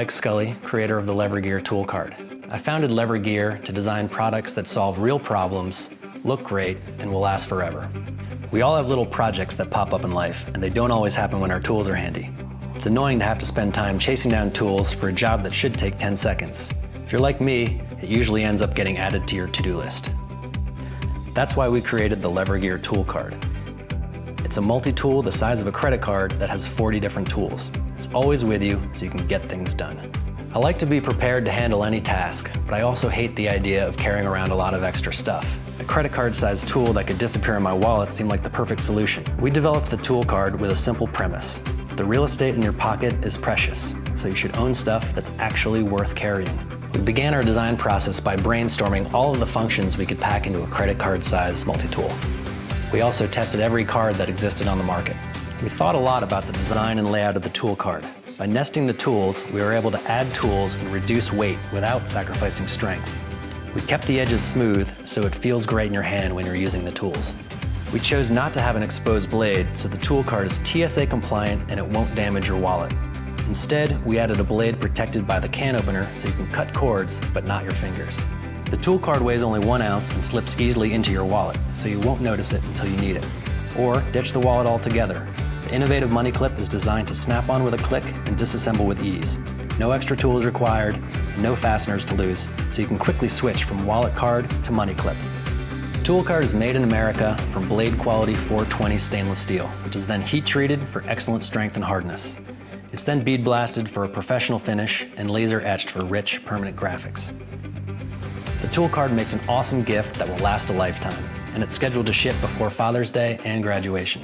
Mike Scully, creator of the Lever Gear Toolcard. I founded Lever Gear to design products that solve real problems, look great, and will last forever. We all have little projects that pop up in life, and they don't always happen when our tools are handy. It's annoying to have to spend time chasing down tools for a job that should take 10 seconds. If you're like me, it usually ends up getting added to your to-do list. That's why we created the Lever Gear Toolcard. It's a multi-tool the size of a credit card that has 40 different tools. It's always with you, so you can get things done. I like to be prepared to handle any task, but I also hate the idea of carrying around a lot of extra stuff. A credit card-sized tool that could disappear in my wallet seemed like the perfect solution. We developed the Toolcard with a simple premise. The real estate in your pocket is precious, so you should own stuff that's actually worth carrying. We began our design process by brainstorming all of the functions we could pack into a credit card-sized multi-tool. We also tested every card that existed on the market. We thought a lot about the design and layout of the Toolcard. By nesting the tools, we were able to add tools and reduce weight without sacrificing strength. We kept the edges smooth so it feels great in your hand when you're using the tools. We chose not to have an exposed blade, so the Toolcard is TSA compliant and it won't damage your wallet. Instead, we added a blade protected by the can opener so you can cut cords, but not your fingers. The Toolcard weighs only 1 ounce and slips easily into your wallet, so you won't notice it until you need it. Or ditch the wallet altogether. The innovative money clip is designed to snap on with a click and disassemble with ease. No extra tools required, and no fasteners to lose, so you can quickly switch from wallet card to money clip. The Toolcard is made in America from blade quality 420 stainless steel, which is then heat treated for excellent strength and hardness. It's then bead blasted for a professional finish and laser etched for rich, permanent graphics. The Toolcard makes an awesome gift that will last a lifetime, and it's scheduled to ship before Father's Day and graduation.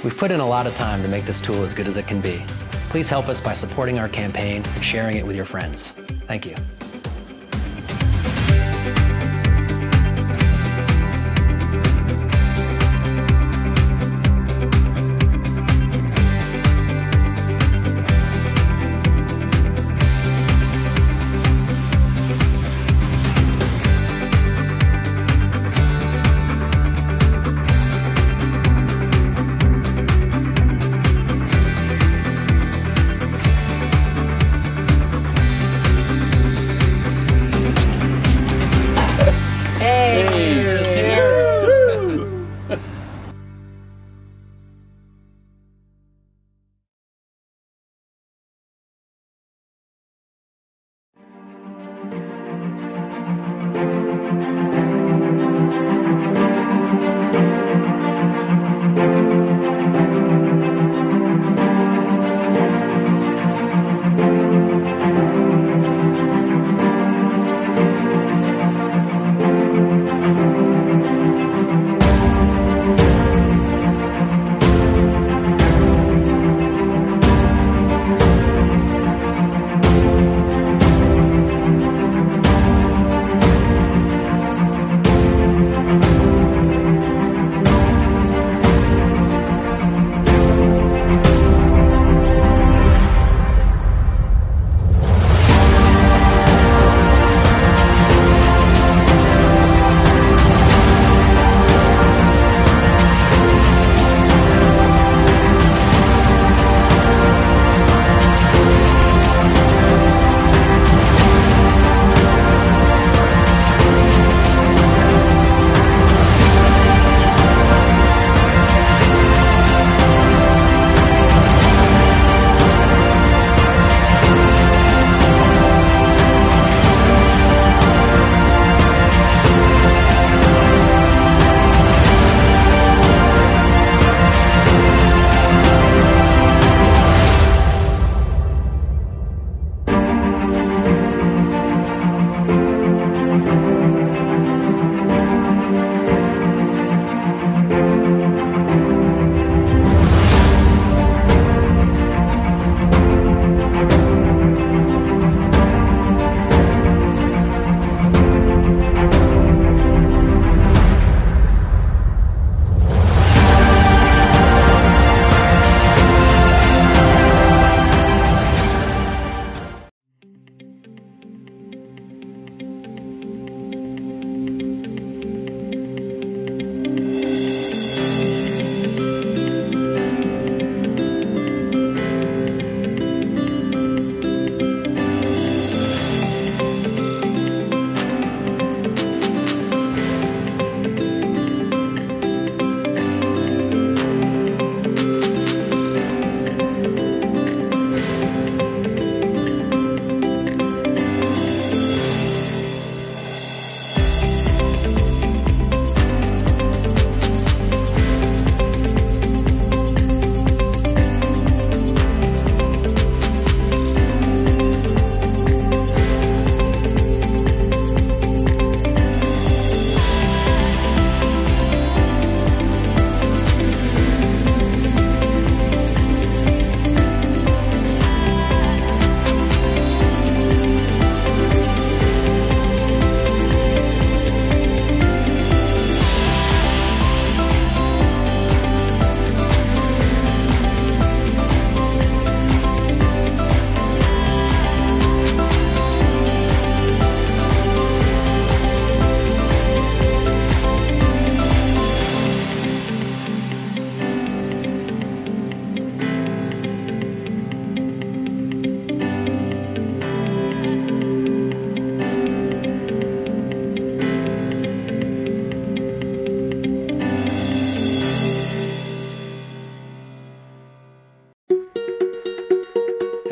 We've put in a lot of time to make this tool as good as it can be. Please help us by supporting our campaign and sharing it with your friends. Thank you.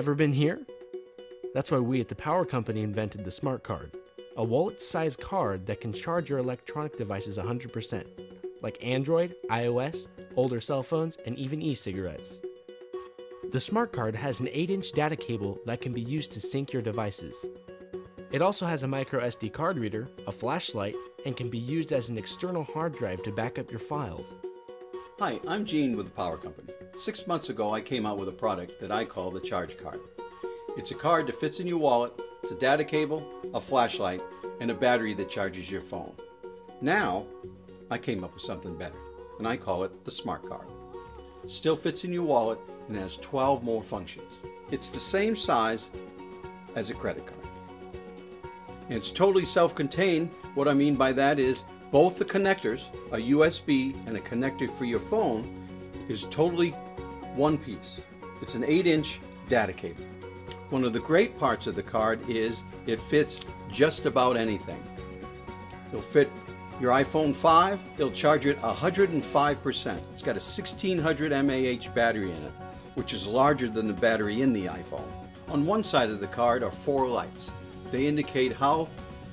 Ever been here? That's why we at the power company invented the Smart Card, a wallet-sized card that can charge your electronic devices 100%, like Android, iOS, older cell phones, and even e-cigarettes. The Smart Card has an 8-inch data cable that can be used to sync your devices. It also has a micro SD card reader, a flashlight, and can be used as an external hard drive to back up your files. Hi, I'm Gene with the Power Company. 6 months ago I came out with a product that I call the Charge Card. It's a card that fits in your wallet, it's a data cable, a flashlight, and a battery that charges your phone. Now, I came up with something better, and I call it the Smart Card. It still fits in your wallet and has 12 more functions. It's the same size as a credit card. And it's totally self-contained. What I mean by that is both the connectors, a USB and a connector for your phone, is totally one piece. It's an 8-inch data cable. One of the great parts of the card is it fits just about anything. It'll fit your iPhone 5, it'll charge it 105%. It's got a 1600 mAh battery in it, which is larger than the battery in the iPhone. On one side of the card are 4 lights. They indicate how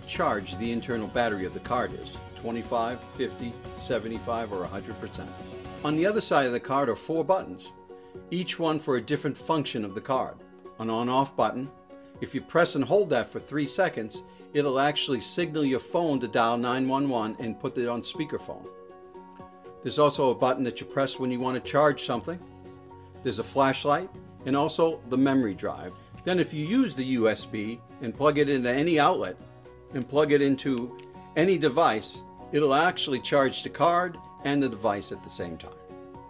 charged the internal battery of the card is, 25, 50, 75, or 100%. On the other side of the card are 4 buttons, each one for a different function of the card. An on-off button. If you press and hold that for 3 seconds, it'll actually signal your phone to dial 911 and put it on speakerphone. There's also a button that you press when you want to charge something. There's a flashlight and also the memory drive. Then if you use the USB and plug it into any outlet and plug it into any device, it'll actually charge the card and the device at the same time.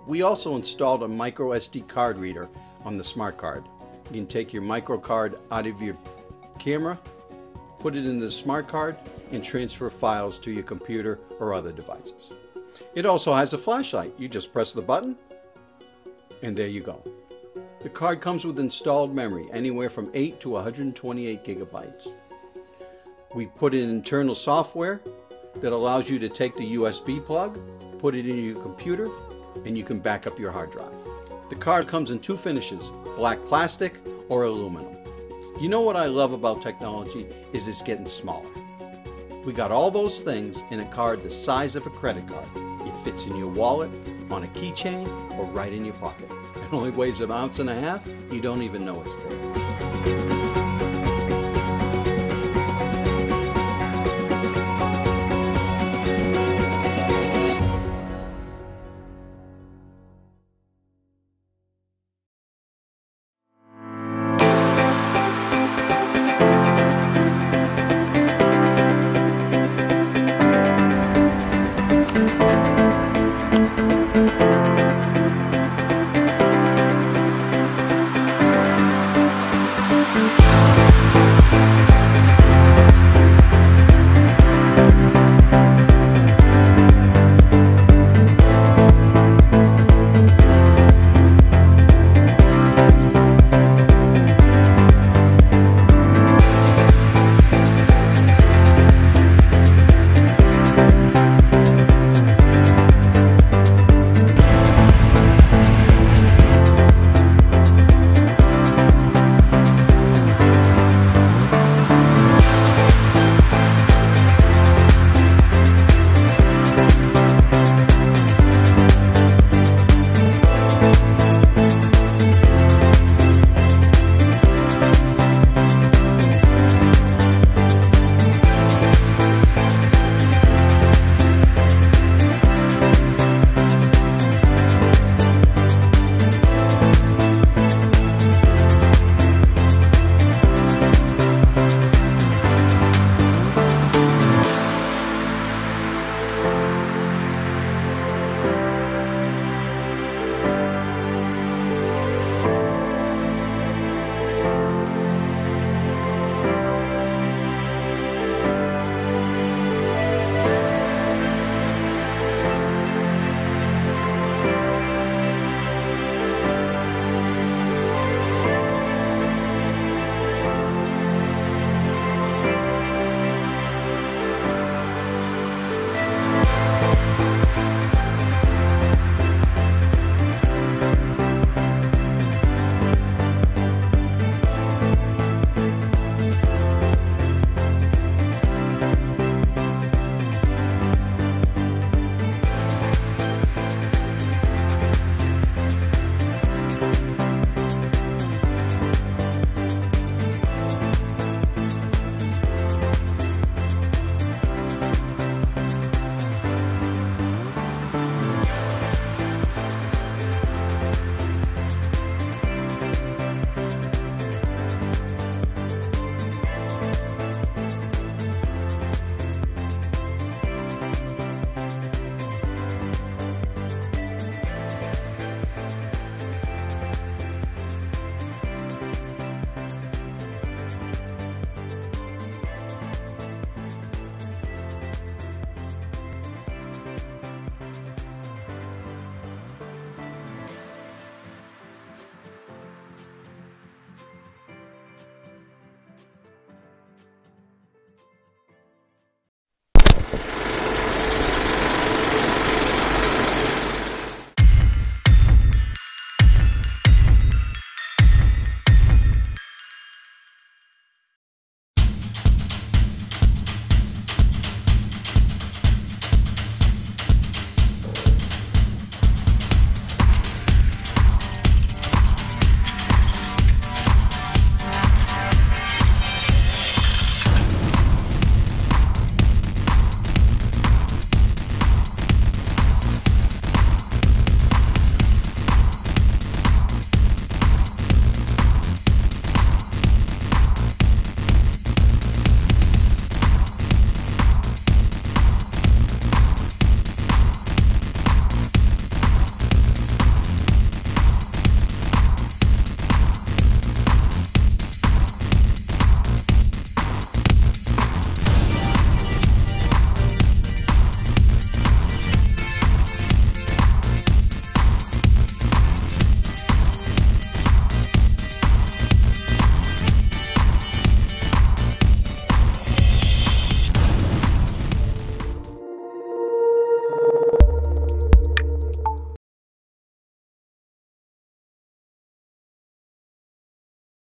We also installed a micro SD card reader on the Smart Card. You can take your micro card out of your camera, put it in the Smart Card, and transfer files to your computer or other devices. It also has a flashlight. You just press the button and there you go. The card comes with installed memory, anywhere from 8 to 128 gigabytes. We put in internal software that allows you to take the USB plug, put it in your computer, and you can back up your hard drive. The card comes in 2 finishes, black plastic or aluminum. You know what I love about technology is it's getting smaller. We got all those things in a card the size of a credit card. It fits in your wallet, on a keychain, or right in your pocket. It only weighs 1.5 ounces. You don't even know it's there.